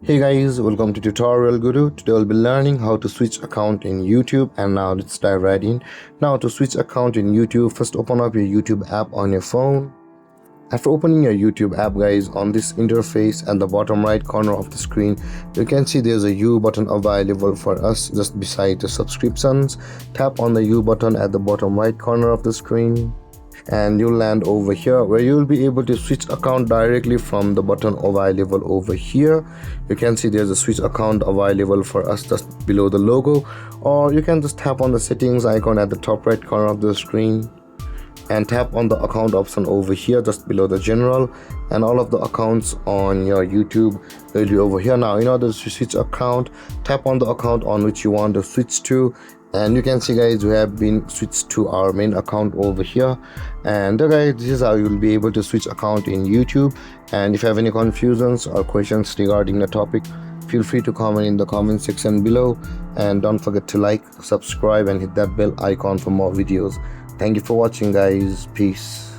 Hey guys, welcome to TutorialGuru. Today we'll be learning how to switch account in YouTube, and now let's dive right in. Now to switch account in YouTube, first open up your YouTube app on your phone. After opening your YouTube app, guys, on this interface at the bottom right corner of the screen, you can see there's a U button available for us just beside the subscriptions. Tap on the U button at the bottom right corner of the screen, and you'll land over here where you'll be able to switch account directly from the button available over here. You can see there's a switch account available for us just below the logo, or you can just tap on the settings icon at the top right corner of the screen and tap on the account option over here just below the general, and all of the accounts on your YouTube will be over here. Now in order to switch account, tap on the account on which you want to switch to, and you can see, guys, we have been switched to our main account over here. And guys, this is how you will be able to switch account in YouTube. And if you have any confusions or questions regarding the topic, feel free to comment in the comment section below, and don't forget to like, subscribe and hit that bell icon for more videos. Thank you for watching, guys. Peace.